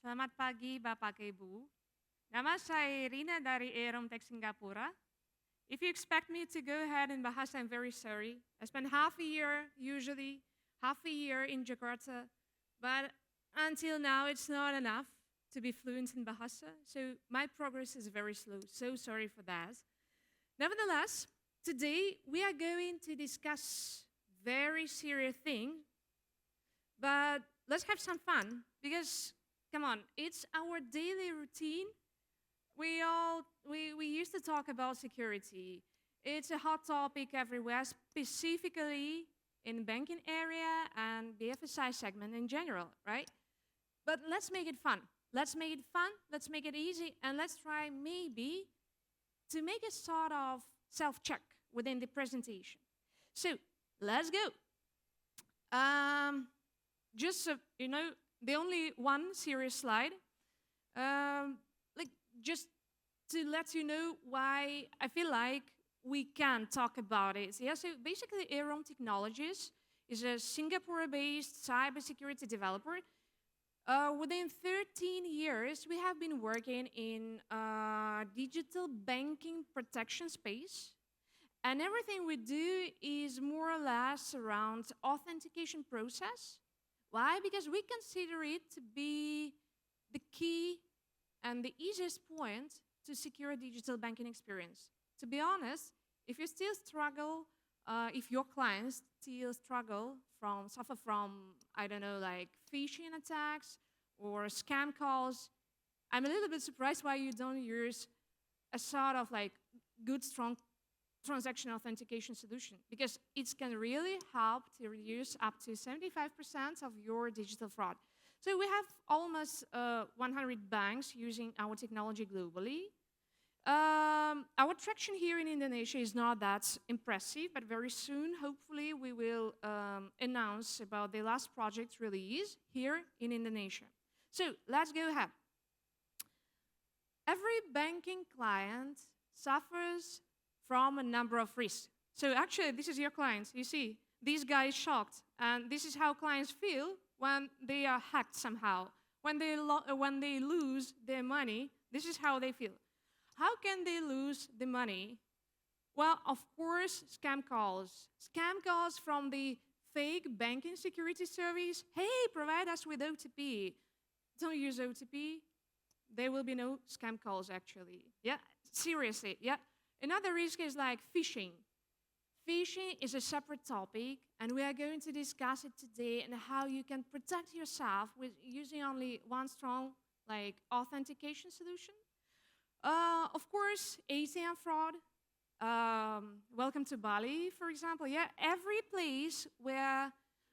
Selamat pagi Bapak Ibu. Nama saya Irina dari Airome Tech Singapura. If you expect me to go ahead and bahasa, I'm very sorry. I spend usually half a year in Jakarta, but until now it's not enough to be fluent in bahasa, so my progress is very slow. So sorry for that. Nevertheless, today we are going to discuss very serious thing, but let's have some fun because come on, it's our daily routine. We used to talk about security. It's a hot topic everywhere, specifically in banking area and BFSI segment in general, right? But let's make it fun. Let's make it fun, let's make it easy, and let's try maybe to make a sort of self-check within the presentation. So let's go. Just so you know, the only one serious slide, like just to let you know why I feel like we can talk about it. Yeah, so basically Airome Technologies is a Singapore-based cybersecurity developer. Within 13 years, we have been working in digital banking protection space. And everything we do is more or less around authentication process. Why? Because we consider it to be the key and the easiest point to secure a digital banking experience. To be honest, if you still struggle, if your clients still suffer from, I don't know, like phishing attacks or scam calls, I'm a little bit surprised why you don't use a sort of like good, strong transaction authentication solution, because it can really help to reduce up to 75% of your digital fraud. So we have almost 100 banks using our technology globally. Our traction here in Indonesia is not that impressive, but very soon, hopefully, we will announce about the last project release here in Indonesia. So let's go ahead. Every banking client suffers from a number of risks. So actually, this is your clients. You see, this guy is shocked, and this is how clients feel when they are hacked somehow. When they lose their money, this is how they feel. How can they lose the money? Well, of course, scam calls. Scam calls from the fake banking security service. Hey, provide us with OTP. Don't use OTP. There will be no scam calls, actually. Yeah, seriously, yeah. Another risk is like phishing. Phishing is a separate topic, and we are going to discuss it today and how you can protect yourself with using only one strong like authentication solution. Of course, ATM fraud. Welcome to Bali, for example. Yeah, every place where,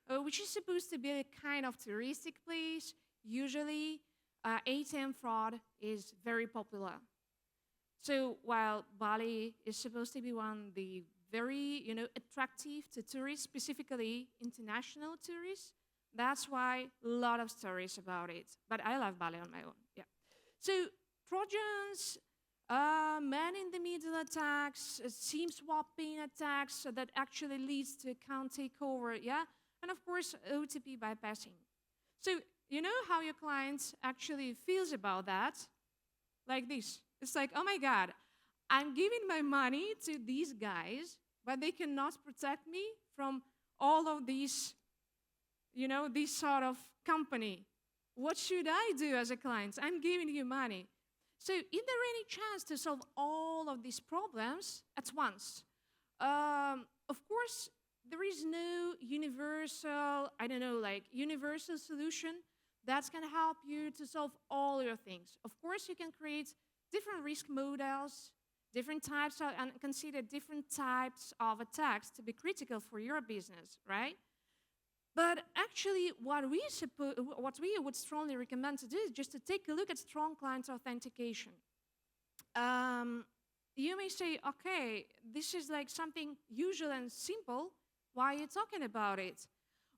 which is supposed to be a kind of touristic place, usually ATM fraud is very popular. So while Bali is supposed to be one of the very, attractive to tourists, specifically international tourists, that's why a lot of stories about it. But I love Bali on my own. Yeah. So Trojans, man-in-the-middle attacks, SIM swapping attacks so that actually leads to account takeover. Yeah, and of course OTP bypassing. So you know how your client actually feels about that? Like this. It's like, oh my God, I'm giving my money to these guys, but they cannot protect me from all of these, this sort of company. What should I do as a client? I'm giving you money. So is there any chance to solve all of these problems at once? Of course, there is no universal, universal solution that's going to help you to solve all your things. Of course, you can create different risk models, different types of, and consider different types of attacks to be critical for your business, right? But actually, what we would strongly recommend to do is just to take a look at strong client authentication. You may say, okay, this is like something usual and simple. Why are you talking about it?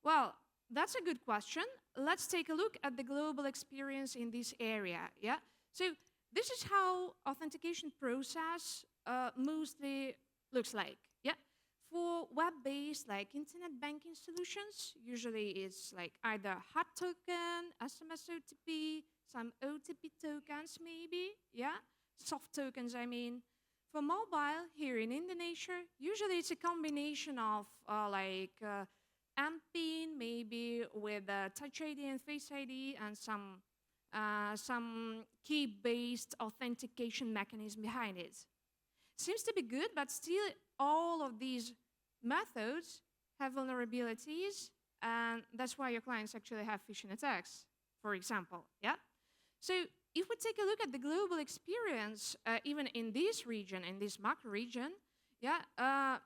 Well, that's a good question. Let's take a look at the global experience in this area. Yeah. So this is how authentication process mostly looks like. Yeah. For web-based like internet banking solutions, usually it's like either hot token, SMS OTP, some OTP tokens maybe, yeah? Soft tokens, I mean. For mobile, here in Indonesia, usually it's a combination of MPIN, maybe with Touch ID and Face ID, and some key-based authentication mechanism behind it. Seems to be good, but still all of these methods have vulnerabilities, and that's why your clients actually have phishing attacks, for example, yeah? So if we take a look at the global experience, even in this region, in this macro region, yeah,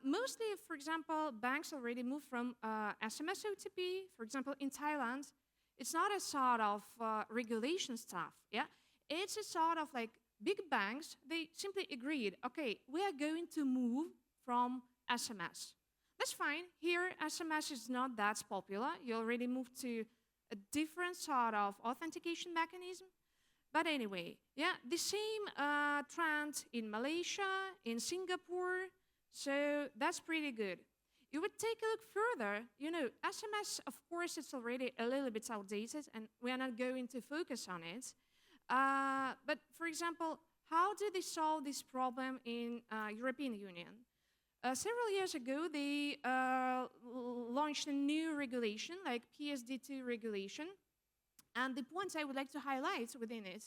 mostly, for example, banks already moved from SMS OTP. For example, in Thailand, it's not a sort of regulation stuff, yeah? It's a sort of like big banks, they simply agreed, okay, we are going to move from SMS. That's fine. Here, SMS is not that popular. You already moved to a different sort of authentication mechanism. But anyway, yeah, the same trend in Malaysia, in Singapore, so that's pretty good. You would take a look further, you know, SMS, of course, it's already a little bit outdated, and we are not going to focus on it. But for example, how do they solve this problem in European Union? Several years ago, they launched a new regulation, like PSD2 regulation. And the points I would like to highlight within it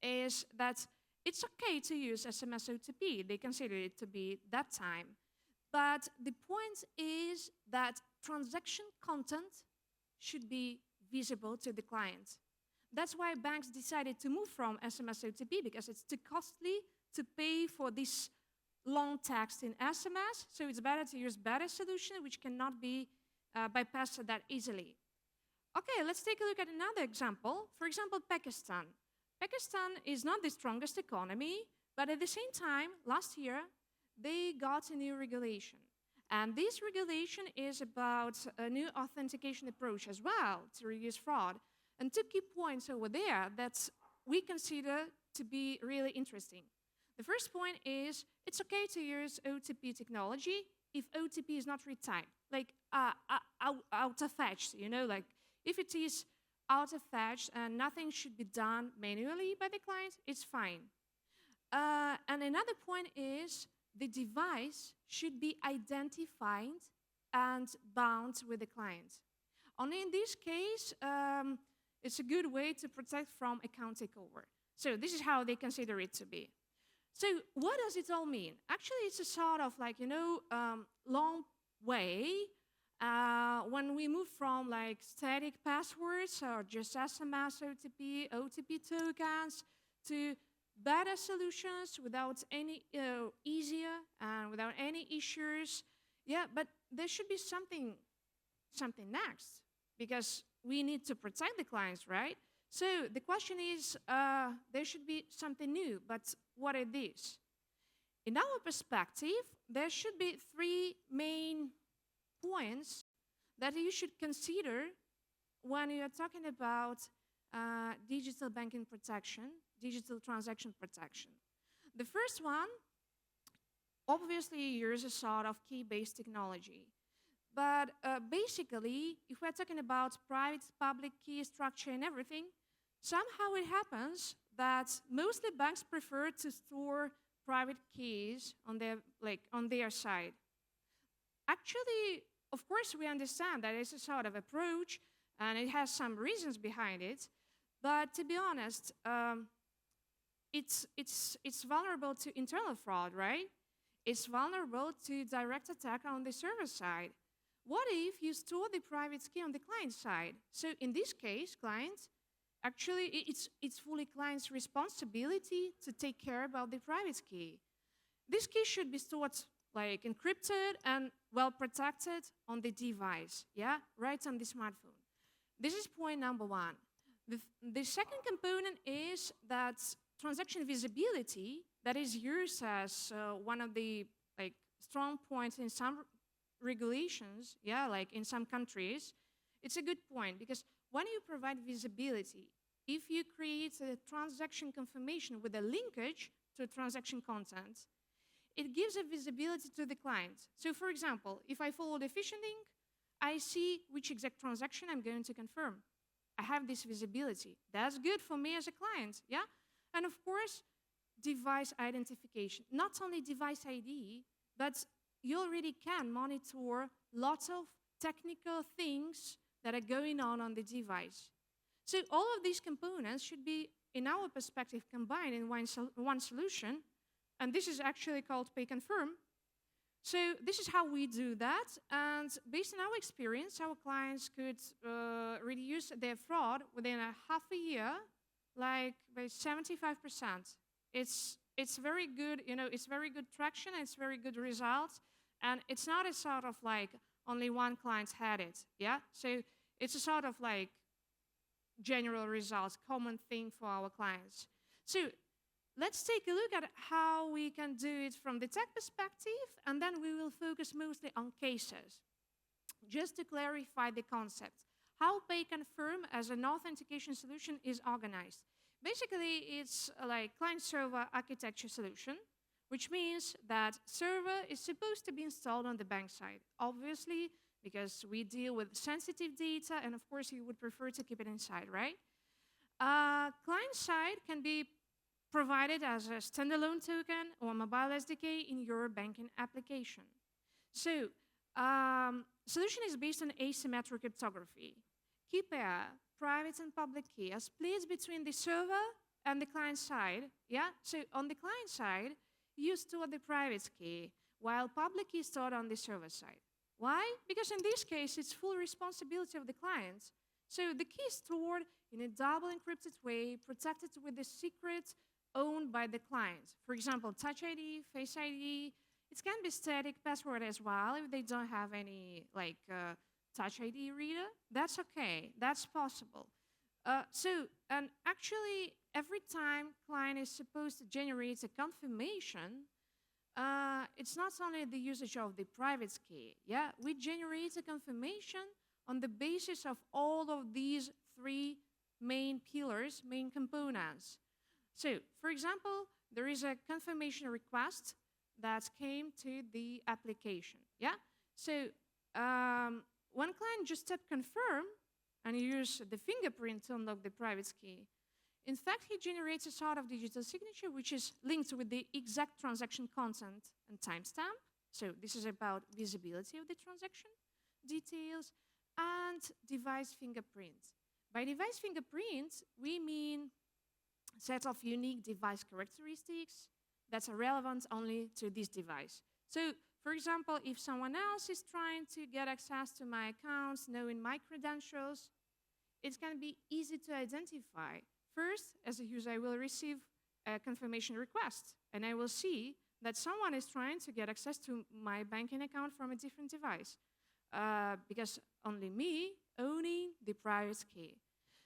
is that it's okay to use SMS OTP. They consider it to be that time. But the point is that transaction content should be visible to the client. That's why banks decided to move from SMS OTP, because it's too costly to pay for this long text in SMS, so it's better to use better solution which cannot be bypassed that easily. Okay, let's take a look at another example. For example, Pakistan. Pakistan is not the strongest economy, but at the same time, last year, they got a new regulation. And this regulation is about a new authentication approach as well to reduce fraud. And two key points over there that we consider to be really interesting. The first point is it's okay to use OTP technology if OTP is not retyped, like out of fetch, you know, like if it is out of fetch and nothing should be done manually by the client, it's fine. And another point is the device should be identified and bound with the client. Only in this case, it's a good way to protect from account takeover. So this is how they consider it to be. So what does it all mean? Actually, it's a sort of like, you know, long way when we move from like static passwords or just SMS, OTP, OTP tokens to better solutions without any easier and without any issues. Yeah, but there should be something next, because we need to protect the clients, right? So the question is, there should be something new, but what are these? In our perspective, there should be three main points that you should consider when you are talking about digital banking protection, digital transaction protection. The first one, obviously, uses a sort of key-based technology. But basically, if we're talking about private-public key structure and everything, somehow it happens that mostly banks prefer to store private keys on their side. Actually, of course, we understand that it's a sort of approach, and it has some reasons behind it. But to be honest, it's vulnerable to internal fraud, right? It's vulnerable to direct attack on the server side. What if you store the private key on the client side? So in this case, clients, actually, it's fully client's responsibility to take care about the private key. This key should be stored like encrypted and well protected on the device, yeah, right on the smartphone. This is point number one. The second component is that transaction visibility that is used as one of the strong points in some regulations, yeah, like in some countries. It's a good point, because when you provide visibility, if you create a transaction confirmation with a linkage to transaction content, it gives a visibility to the client. So for example, if I follow the phishing link, I see which exact transaction I'm going to confirm. I have this visibility. That's good for me as a client, yeah? And of course, device identification. Not only device ID, but you already can monitor lots of technical things that are going on the device. So all of these components should be, in our perspective, combined in one solution, and this is actually called Pay Confirm. So this is how we do that, and based on our experience, our clients could reduce their fraud within a half a year, like by 75%. It's very good, it's very good traction, it's very good results, and it's not a sort of like only one client had it, yeah? So it's a sort of like general results, common thing for our clients. So let's take a look at how we can do it from the tech perspective, and then we will focus mostly on cases. Just to clarify the concept, how Pay Confirm as an authentication solution is organized. Basically, it's like client-server architecture solution, which means that server is supposed to be installed on the bank side. Obviously, because we deal with sensitive data, and of course, you would prefer to keep it inside, right? Client side can be provided as a standalone token or mobile SDK in your banking application. So, solution is based on asymmetric cryptography. Key pair, private and public key, are split between the server and the client side. Yeah. So on the client side, you store the private key, while public key is stored on the server side. Why? Because in this case, it's full responsibility of the client. So the key is stored in a double encrypted way, protected with the secret owned by the client. For example, Touch ID, Face ID. It can be static password as well if they don't have any Touch ID reader. That's okay. That's possible. And actually, every time client is supposed to generate a confirmation, it's not only the usage of the private key. Yeah, we generate a confirmation on the basis of all of these three main pillars, main components. So, for example, there is a confirmation request that came to the application. Yeah. So, one client just tapped confirm and use the fingerprint to unlock the private key. In fact, he generates a sort of digital signature which is linked with the exact transaction content and timestamp. So this is about visibility of the transaction, details, and device fingerprint. By device fingerprint, we mean a set of unique device characteristics that are relevant only to this device. So, for example, if someone else is trying to get access to my accounts, knowing my credentials, it can be easy to identify. First, as a user, I will receive a confirmation request, and I will see that someone is trying to get access to my banking account from a different device, because only me owning the private key.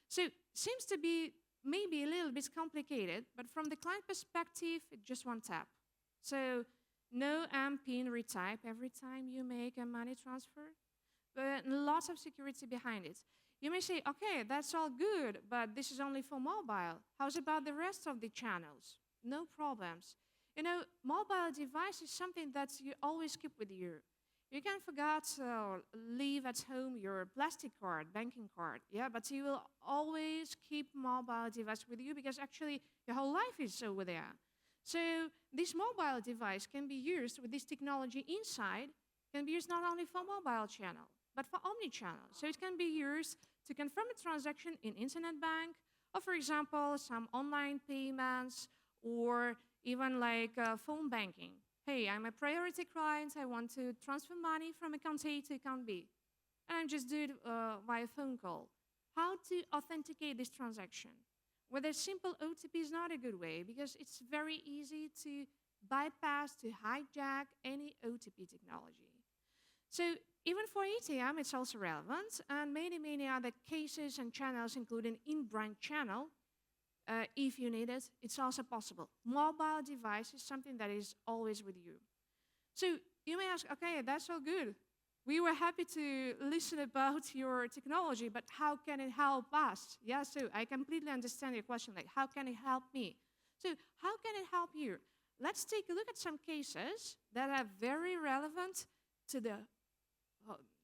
So, seems to be maybe a little bit complicated, but from the client perspective, it's just one tap. So, no PIN retype every time you make a money transfer, but lots of security behind it. You may say, okay, that's all good, but this is only for mobile. How's about the rest of the channels? No problems. Mobile device is something that you always keep with you. You can forget or leave at home your plastic card, banking card, yeah, but you will always keep mobile device with you because actually your whole life is over there. So this mobile device can be used with this technology inside, can be used not only for mobile channel, but for omni-channel. So it can be used to confirm a transaction in internet bank, or for example, some online payments, or even like phone banking. Hey, I'm a priority client, I want to transfer money from account A to account B. And I just do it via phone call. How to authenticate this transaction? With a simple OTP is not a good way because it's very easy to bypass, to hijack any OTP technology. So even for ATM, it's also relevant, and many other cases and channels, including in-branch channel, if you need it, it's also possible. Mobile device is something that is always with you. So you may ask, okay, that's all good. We were happy to listen about your technology, but how can it help us? Yeah, so I completely understand your question, like how can it help me? So how can it help you? Let's take a look at some cases that are very relevant to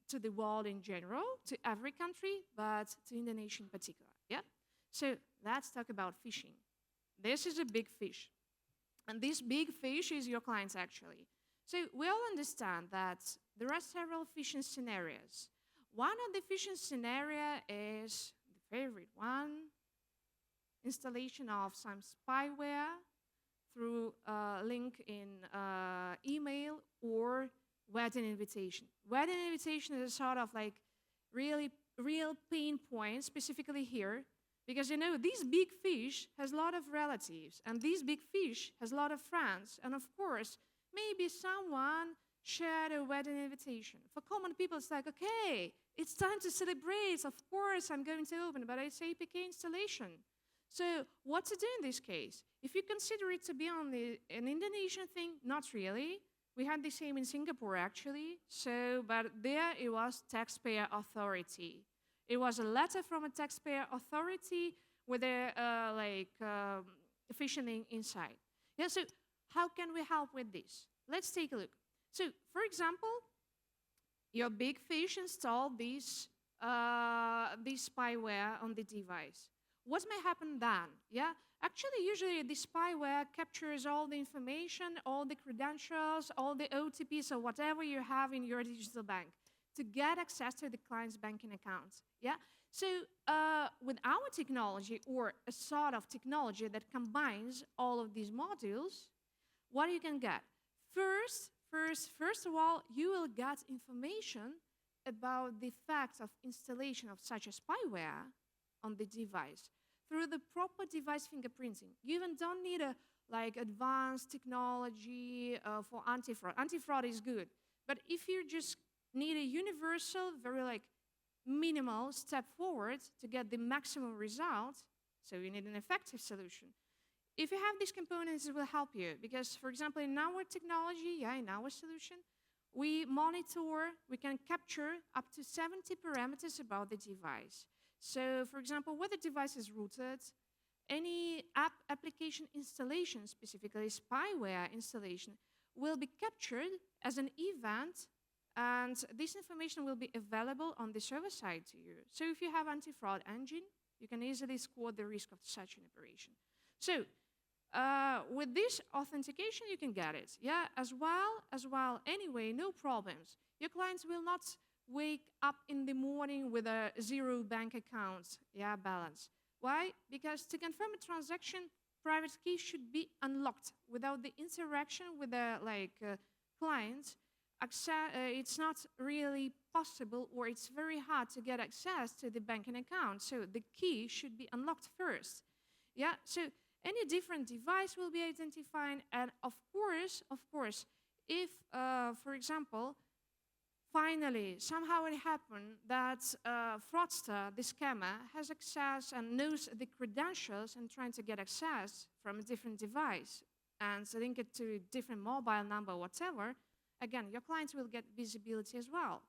to the world in general, to every country, but to Indonesia in particular. Yeah. So let's talk about phishing. This is a big fish, and this big fish is your clients actually. So we all understand that there are several phishing scenarios. One of the phishing scenario is the favorite one: installation of some spyware through a link in email or wedding invitation. Wedding invitation is a sort of like real pain point, specifically here, because you know this big fish has a lot of relatives, and this big fish has a lot of friends, and of course, maybe someone shared a wedding invitation. For common people, it's like, okay, it's time to celebrate. Of course, I'm going to open, but it's APK installation. So what to do in this case? If you consider it to be only an Indonesian thing, not really. We had the same in Singapore, actually. So, but there it was taxpayer authority. It was a letter from a taxpayer authority with a phishing inside. Yeah. So how can we help with this? Let's take a look. So, for example, your big fish installed this spyware on the device. What may happen then? Yeah, actually, usually the spyware captures all the information, all the credentials, all the OTPs, or whatever you have in your digital bank to get access to the client's banking accounts. Yeah. So with our technology, or a sort of technology that combines all of these modules, what you can get? First of all, you will get information about the facts of installation of such a spyware on the device through the proper device fingerprinting. You even don't need a advanced technology for anti-fraud. Anti-fraud is good, but if you just need a universal, very minimal step forward to get the maximum result, so you need an effective solution. If you have these components, it will help you because, for example, in our technology, in our solution, we monitor, we can capture up to 70 parameters about the device. So, for example, where the device is rooted, any application installation, specifically spyware installation, will be captured as an event, and this information will be available on the server side to you. So if you have anti-fraud engine, you can easily score the risk of such an operation. So with this authentication, you can get it. Yeah, as well. Anyway, no problems. Your clients will not wake up in the morning with a zero bank account balance. Why? Because to confirm a transaction, private key should be unlocked without the interaction with the client. It's not really possible, or it's very hard to get access to the banking account. So the key should be unlocked first. Yeah. So any different device will be identified, and of course, if, for example, finally, somehow it happened that fraudster, the scammer, has access and knows the credentials and trying to get access from a different device and link it to a different mobile number, whatever, again, your clients will get visibility as well.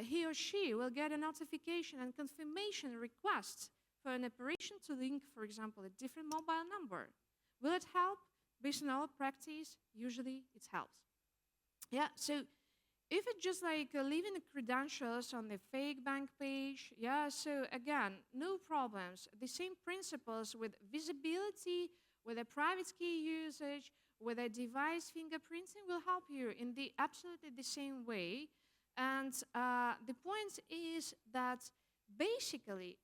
He or she will get a notification and confirmation request for an operation to link, for example, a different mobile number. Will it help? Based on our practice, usually it helps. Yeah, so if it's just leaving the credentials on the fake bank page, so again, no problems. The same principles with visibility, with a private key usage, with a device fingerprinting will help you in the absolutely the same way. And the point is that basically,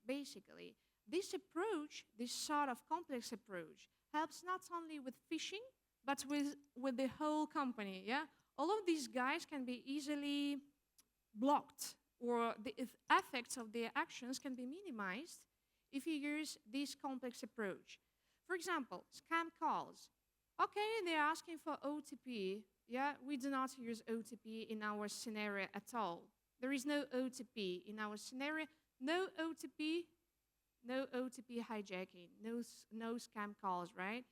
this approach, this sort of complex approach, helps not only with phishing, but with the whole company, All of these guys can be easily blocked, or the effects of their actions can be minimized if you use this complex approach. For example, scam calls. Okay, they're asking for OTP. We do not use OTP in our scenario at all. There is no OTP in our scenario. No OTP hijacking. No scam calls, right?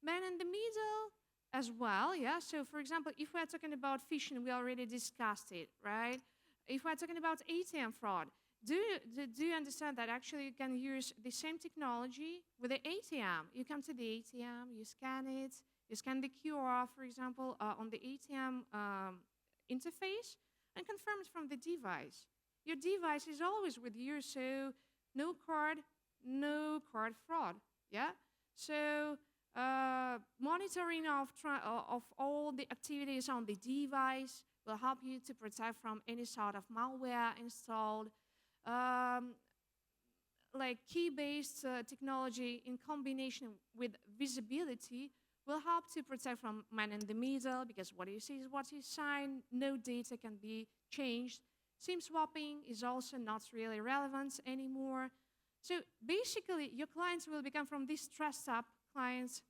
Man in the middle as well, So, for example, if we're talking about phishing, we already discussed it, right? If we're talking about ATM fraud, do you understand that actually you can use the same technology with the ATM? You come to the ATM, you scan it, you scan the QR, for example, on the ATM interface. and confirm it from the device. Your device is always with you, so no card fraud, yeah? So monitoring of all the activities on the device will help you to protect from any sort of malware installed. Like key-based technology in combination with visibility will help to protect from man in the middle, because what you see is what you sign, no data can be changed. SIM swapping is also not really relevant anymore. So basically, your clients will become from these stressed up clients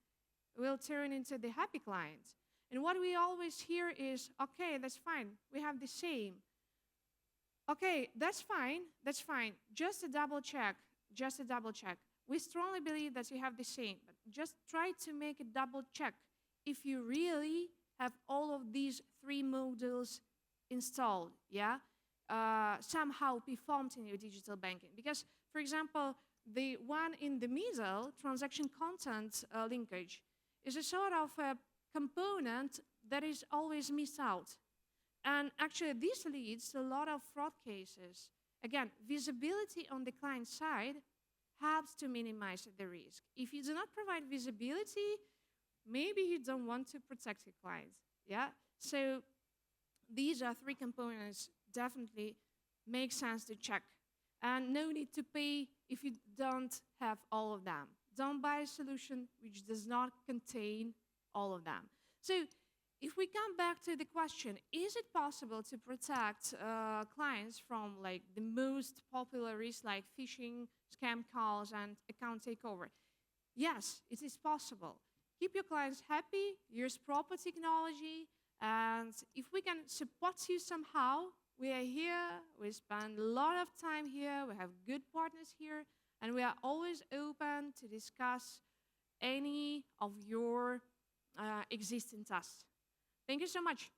will turn into the happy clients. And what we always hear is, okay, that's fine, we have the same. Okay, that's fine, just a double check. We strongly believe that you have the same, but just try to make a double check if you really have all of these 3 modules installed, yeah? Somehow performed in your digital banking. Because, for example, the one in the middle, transaction content linkage, is a sort of a component that is always missed out. And actually, this leads to a lot of fraud cases. Again, visibility on the client side helps to minimize the risk. If you do not provide visibility, maybe you don't want to protect your clients, yeah? So these are 3 components definitely make sense to check. And no need to pay if you don't have all of them. Don't buy a solution which does not contain all of them. So if we come back to the question, is it possible to protect clients from like the most popular risks like phishing, scam calls, and account takeover? Yes, it is possible. Keep your clients happy, use proper technology, and if we can support you somehow, we are here, we spend a lot of time here, we have good partners here, and we are always open to discuss any of your existing tasks. Thank you so much.